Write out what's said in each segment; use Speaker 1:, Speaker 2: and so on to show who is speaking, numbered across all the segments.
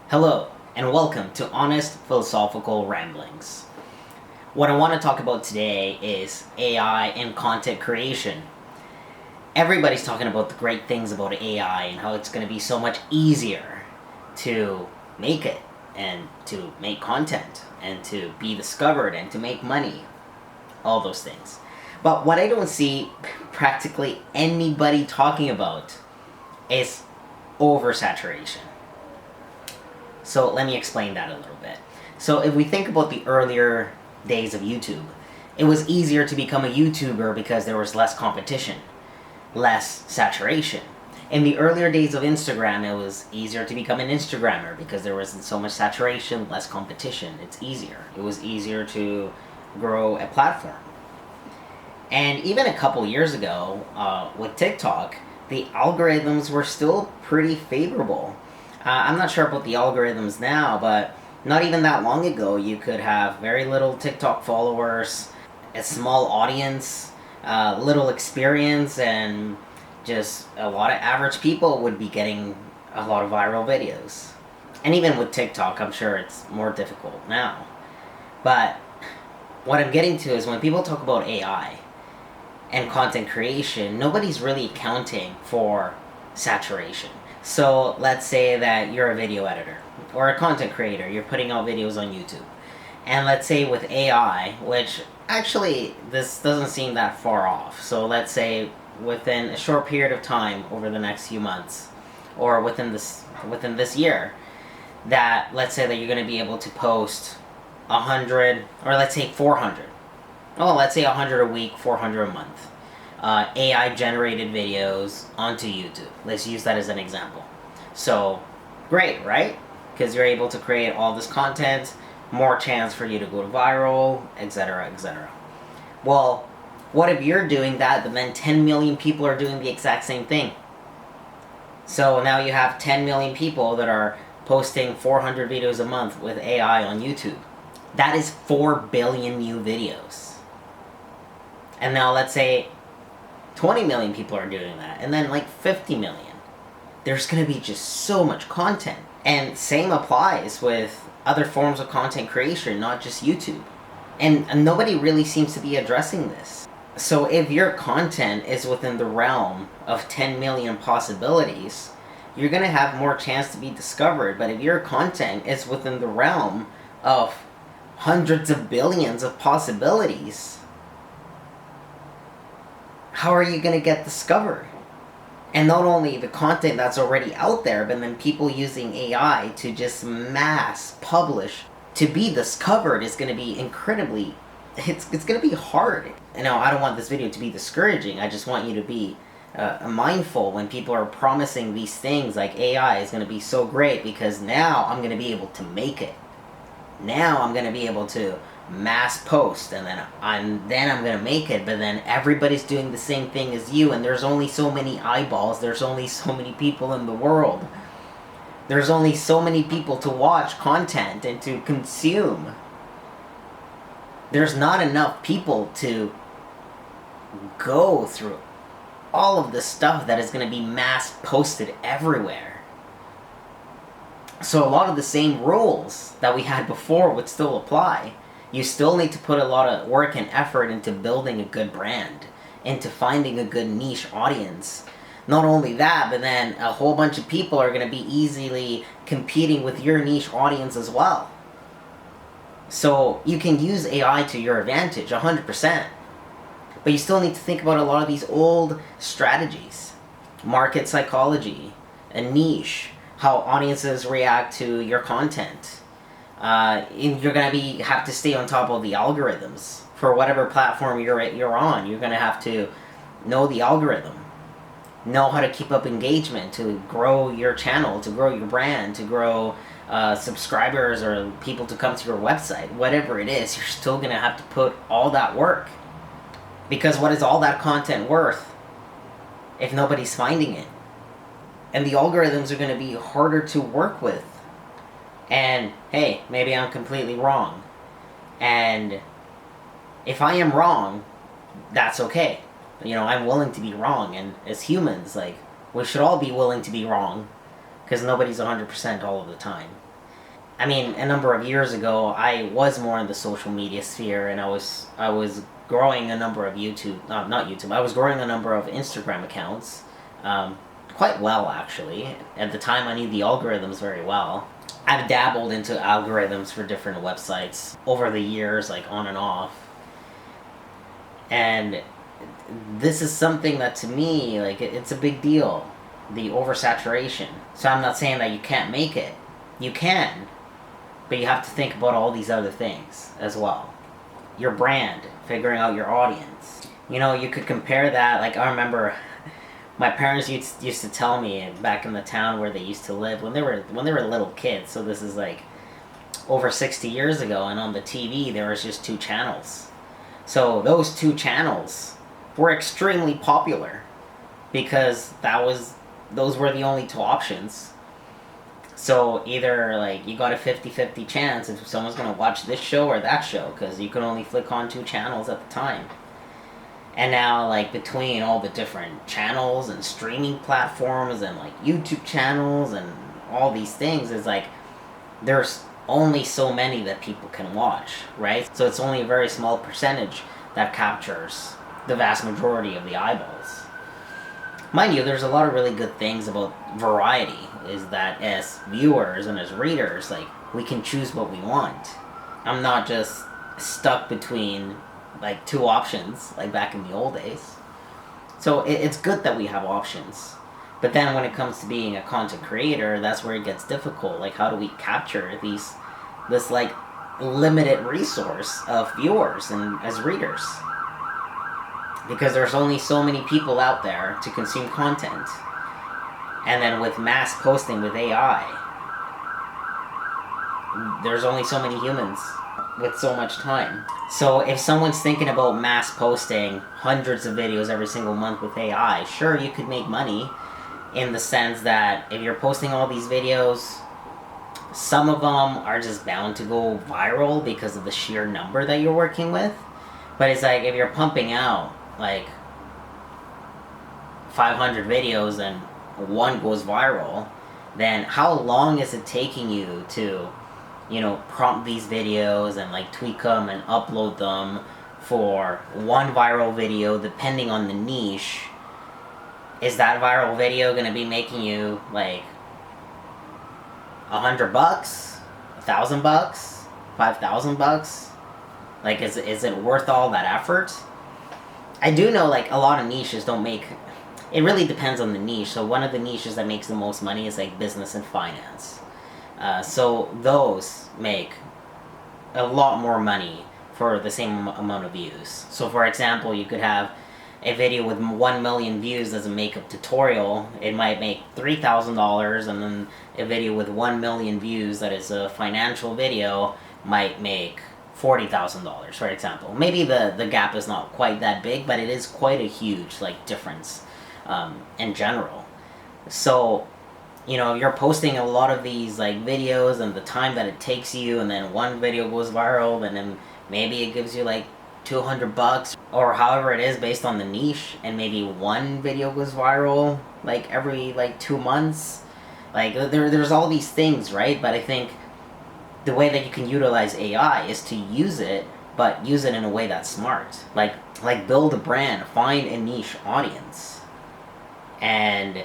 Speaker 1: Hello, and welcome to Honest Philosophical Ramblings. What I want to talk about today is AI and content creation. Everybody's talking about the great things about AI and how it's going to be so much easier to make it, and to make content, and to be discovered, and to make money. All those things. But what I don't see practically anybody talking about is oversaturation. So let me explain that a little bit. So if we think about the earlier days of YouTube, it was easier to become a YouTuber because there was less competition, less saturation. In the earlier days of Instagram, it was easier to become an Instagrammer because there wasn't so much saturation, less competition. It's easier. It was easier to grow a platform. And even a couple years ago, with TikTok, the algorithms were still pretty favorable. I'm not sure about the algorithms now, but not even that long ago, you could have very little TikTok followers, a small audience, little experience, and just a lot of average people would be getting a lot of viral videos. And even with TikTok, I'm sure it's more difficult now. But what I'm getting to is when people talk about AI and content creation, nobody's really accounting for saturation. So let's say that you're a video editor or a content creator, you're putting out videos on YouTube. And let's say with AI, which actually this doesn't seem that far off. So let's say within a short period of time over the next few months, or within this year, that let's say that you're going to be able to post 100, or let's say 400. Oh, let's say 100 a week, 400 a month. AI generated videos onto YouTube. Let's use that as an example. So, great, right? Because you're able to create all this content, more chance for you to go viral, etc., etc. Well, what if you're doing that, but then 10 million people are doing the exact same thing? So now you have 10 million people that are posting 400 videos a month with AI on YouTube. That is 4 billion new videos. And now let's say 20 million people are doing that, and then like 50 million. There's going to be just so much content. And same applies with other forms of content creation, not just YouTube. And nobody really seems to be addressing this. So if your content is within the realm of 10 million possibilities, you're going to have more chance to be discovered. But if your content is within the realm of hundreds of billions of possibilities, how are you going to get discovered? And not only the content that's already out there, but then people using AI to just mass publish to be discovered is going to be incredibly, it's going to be hard. You know, I don't want this video to be discouraging. I just want you to be mindful when people are promising these things like AI is going to be so great because now I'm going to be able to make it. Now I'm going to be able to mass post, and then I'm going to make it, but then everybody's doing the same thing as you, and there's only so many eyeballs, there's only so many people in the world. There's only so many people to watch content and to consume. There's not enough people to go through all of the stuff that is going to be mass posted everywhere. So a lot of the same rules that we had before would still apply. You still need to put a lot of work and effort into building a good brand, into finding a good niche audience. Not only that, but then a whole bunch of people are going to be easily competing with your niche audience as well. So you can use AI to your advantage, 100%. But you still need to think about a lot of these old strategies. Market psychology, a niche, how audiences react to your content. You're going to have to stay on top of the algorithms for whatever platform you're on. You're going to have to know the algorithm, know how to keep up engagement, to grow your channel, to grow your brand, to grow subscribers or people to come to your website. Whatever it is, you're still going to have to put all that work. Because what is all that content worth if nobody's finding it? And the algorithms are going to be harder to work with. And hey, maybe I'm completely wrong. And if I am wrong, that's okay. You know, I'm willing to be wrong. And as humans, like, we should all be willing to be wrong. Because nobody's 100% all of the time. I mean, a number of years ago, I was more in the social media sphere, and I was growing a number of YouTube, not YouTube. I was growing a number of Instagram accounts, quite well actually. At the time, I knew the algorithms very well. I've dabbled into algorithms for different websites over the years, like on and off. And this is something that to me, like, it's a big deal. The oversaturation. So I'm not saying that you can't make it. You can. But you have to think about all these other things as well. Your brand, figuring out your audience. You know, you could compare that, like, I remember my parents used to tell me back in the town where they used to live when they were little kids. So this is like over 60 years ago, and on the TV there was just 2 channels. So those 2 channels were extremely popular because those were the only 2 options. So either like you got a 50-50 chance if someone's going to watch this show or that show, because you could only flick on 2 channels at the time. And now, like, between all the different channels and streaming platforms and like YouTube channels and all these things, is like there's only so many that people can watch, right? So it's only a very small percentage that captures the vast majority of the eyeballs. Mind you, there's a lot of really good things about variety, is that as viewers and as readers, like, we can choose what we want. I'm not just stuck between like 2 options like back in the old days. So it's good that we have options. But then when it comes to being a content creator, that's where it gets difficult. Like, how do we capture this like limited resource of viewers and as readers? Because there's only so many people out there to consume content. And then with mass posting with AI, there's only so many humans with so much time. So if someone's thinking about mass posting hundreds of videos every single month with AI, sure, you could make money in the sense that if you're posting all these videos, some of them are just bound to go viral because of the sheer number that you're working with. But it's like, if you're pumping out like 500 videos and 1 goes viral, then how long is it taking you to, you know, prompt these videos and like tweak them and upload them for 1 viral video, depending on the niche? Is that viral video going to be making you like $100, $1,000, $5,000? Like, is it worth all that effort? I do know, like, a lot of niches don't make... It really depends on the niche. So one of the niches that makes the most money is like business and finance. So those make a lot more money for the same amount of views. So for example, you could have a video with 1 million views as a makeup tutorial. It might make $3,000, and then a video with 1 million views that is a financial video might make $40,000, for example. Maybe the gap is not quite that big, but it is quite a huge like difference in general. So, you know, you're posting a lot of these like videos and the time that it takes you, and then 1 video goes viral, and then maybe it gives you like $200 or however it is based on the niche, and maybe 1 video goes viral like every like 2 months. Like there's all these things, right? But I think the way that you can utilize AI is to use it, but use it in a way that's smart. Like build a brand, find a niche audience, and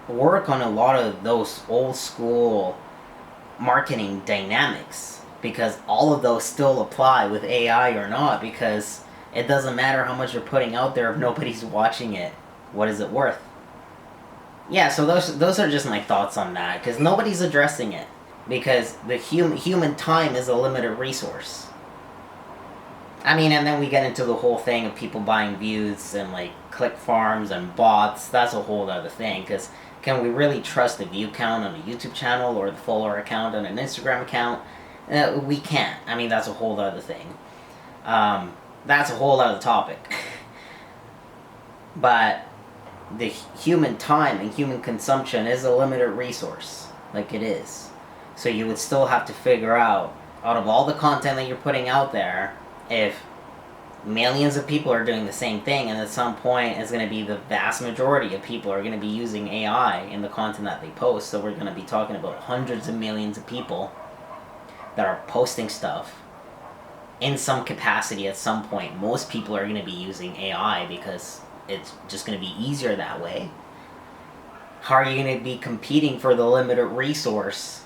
Speaker 1: work on a lot of those old school marketing dynamics, because all of those still apply with AI or not, because it doesn't matter how much you're putting out there if nobody's watching it. What is it worth? Yeah, so those are just my thoughts on that, because nobody's addressing it, because the human time is a limited resource. I mean, and then we get into the whole thing of people buying views and like click farms and bots. That's a whole other thing, because can we really trust the view count on a YouTube channel or the follower account on an Instagram account? We can't. I mean, that's a whole other thing. That's a whole other topic. But the human time and human consumption is a limited resource. Like, it is. So you would still have to figure out of all the content that you're putting out there, if millions of people are doing the same thing, and at some point it's going to be the vast majority of people are going to be using AI in the content that they post. So we're going to be talking about hundreds of millions of people. that are posting stuff in some capacity at some point. Most people are going to be using AI because it's just going to be easier that way. How are you going to be competing for the limited resource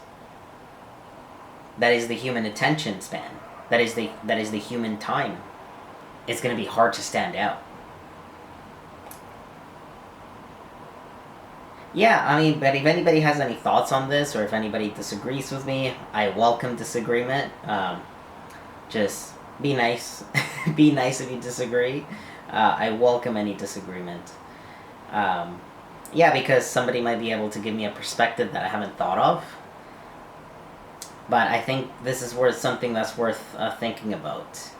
Speaker 1: that is the human attention span? That is the human time. It's going to be hard to stand out. Yeah, I mean, but if anybody has any thoughts on this, or if anybody disagrees with me, I welcome disagreement. Just be nice. Be nice if you disagree. I welcome any disagreement. Yeah, because somebody might be able to give me a perspective that I haven't thought of. But I think this is something that's worth thinking about.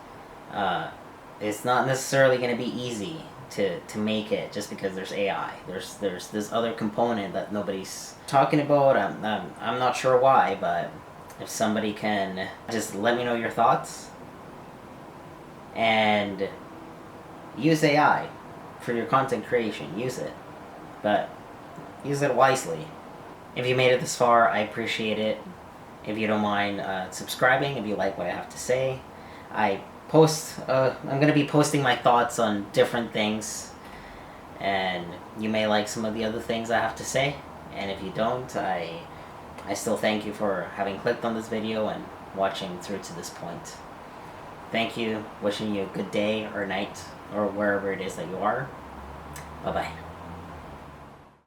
Speaker 1: It's not necessarily going to be easy to make it just because there's AI. There's this other component that nobody's talking about. I'm not sure why, but if somebody can just let me know your thoughts, and use AI for your content creation. Use it, but use it wisely. If you made it this far, I appreciate it. If you don't mind subscribing, if you like what I have to say. I'm going to be posting my thoughts on different things, and you may like some of the other things I have to say, and if you don't, I still thank you for having clicked on this video and watching through to this point. Thank you, wishing you a good day or night, or wherever it is that you are. Bye-bye.